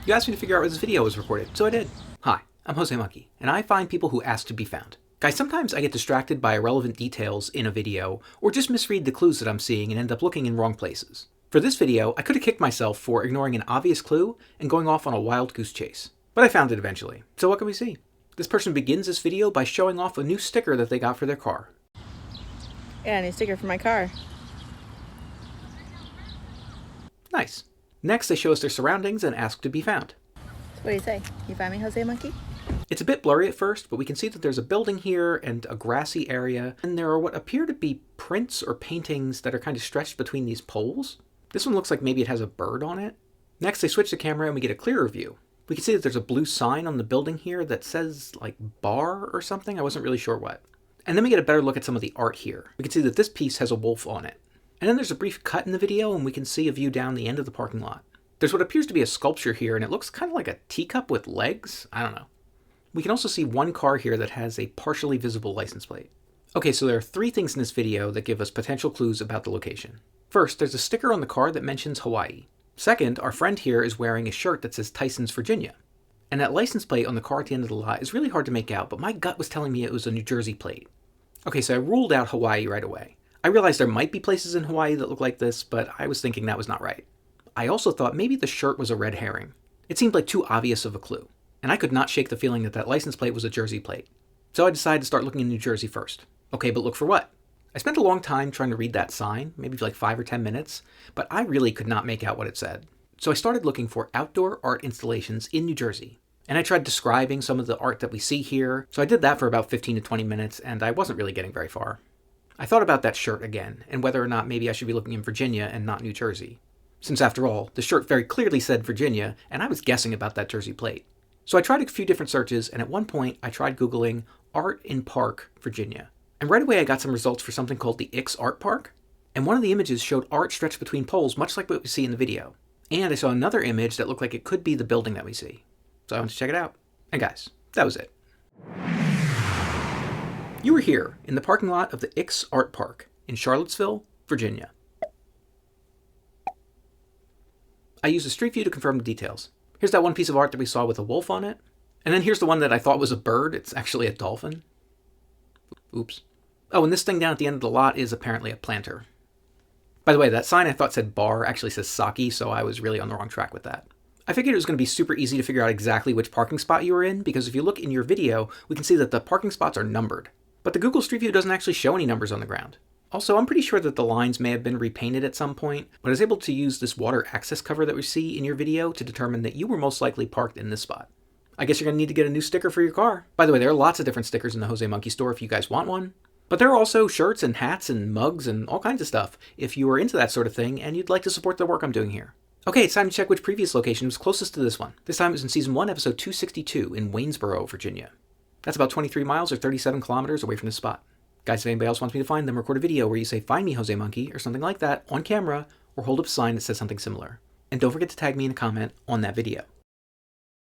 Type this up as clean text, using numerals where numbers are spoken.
You asked me to figure out where this video was recorded, so I did. Hi, I'm Jose Monkey, and I find people who ask to be found. Guys, sometimes I get distracted by irrelevant details in a video, or just misread the clues that I'm seeing and end up looking in wrong places. For this video, I could have kicked myself for ignoring an obvious clue and going off on a wild goose chase. But I found it eventually. So what can we see? This person begins this video by showing off a new sticker that they got for their car. Yeah, a new sticker for my car. Nice. Next, they show us their surroundings and ask to be found. So what do you say? You find me, Jose Monkey? It's a bit blurry at first, but we can see that there's a building here and a grassy area, and there are what appear to be prints or paintings that are kind of stretched between these poles. This one looks like maybe it has a bird on it. Next, they switch the camera and we get a clearer view. We can see that there's a blue sign on the building here that says, like, bar or something. I wasn't really sure what. And then we get a better look at some of the art here. We can see that this piece has a wolf on it. And then there's a brief cut in the video and we can see a view down the end of the parking lot. There's what appears to be a sculpture here, and it looks kind of like a teacup with legs. I don't know. We can also see one car here that has a partially visible license plate. Okay, so there are three things in this video that give us potential clues about the location. First, there's a sticker on the car that mentions Hawaii. Second, our friend here is wearing a shirt that says Tyson's, Virginia. And that license plate on the car at the end of the lot is really hard to make out, but my gut was telling me it was a New Jersey plate. Okay, so I ruled out Hawaii right away. I realized there might be places in Hawaii that look like this, but I was thinking that was not right. I also thought maybe the shirt was a red herring. It seemed like too obvious of a clue, and I could not shake the feeling that that license plate was a Jersey plate. So I decided to start looking in New Jersey first. Okay, but look for what? I spent a long time trying to read that sign, maybe like 5 or 10 minutes, but I really could not make out what it said. So I started looking for outdoor art installations in New Jersey. And I tried describing some of the art that we see here, so I did that for about 15 to 20 minutes, and I wasn't really getting very far. I thought about that shirt again, and whether or not maybe I should be looking in Virginia and not New Jersey. Since after all, the shirt very clearly said Virginia, and I was guessing about that Jersey plate. So I tried a few different searches, and at one point I tried Googling Art in Park, Virginia. And right away I got some results for something called the Ix Art Park, and one of the images showed art stretched between poles, much like what we see in the video. And I saw another image that looked like it could be the building that we see. So I went to check it out. And guys, that was it. You were here in the parking lot of the Ix Art Park in Charlottesville, Virginia. I used a street view to confirm the details. Here's that one piece of art that we saw with a wolf on it. And then here's the one that I thought was a bird. It's actually a dolphin. Oops. Oh, and this thing down at the end of the lot is apparently a planter. By the way, that sign I thought said bar actually says sake, so I was really on the wrong track with that. I figured it was going to be super easy to figure out exactly which parking spot you were in, because if you look in your video, we can see that the parking spots are numbered. But the Google Street View doesn't actually show any numbers on the ground. Also, I'm pretty sure that the lines may have been repainted at some point, but I was able to use this water access cover that we see in your video to determine that you were most likely parked in this spot. I guess you're going to need to get a new sticker for your car. By the way, there are lots of different stickers in the Jose Monkey store if you guys want one. But there are also shirts and hats and mugs and all kinds of stuff if you are into that sort of thing and you'd like to support the work I'm doing here. Okay, it's time to check which previous location was closest to this one. This time it was in Season 1, Episode 262 in Waynesboro, Virginia. That's about 23 miles or 37 kilometers away from this spot. Guys, if anybody else wants me to find them, record a video where you say, "Find me, Jose Monkey," or something like that on camera, or hold up a sign that says something similar. And don't forget to tag me in a comment on that video.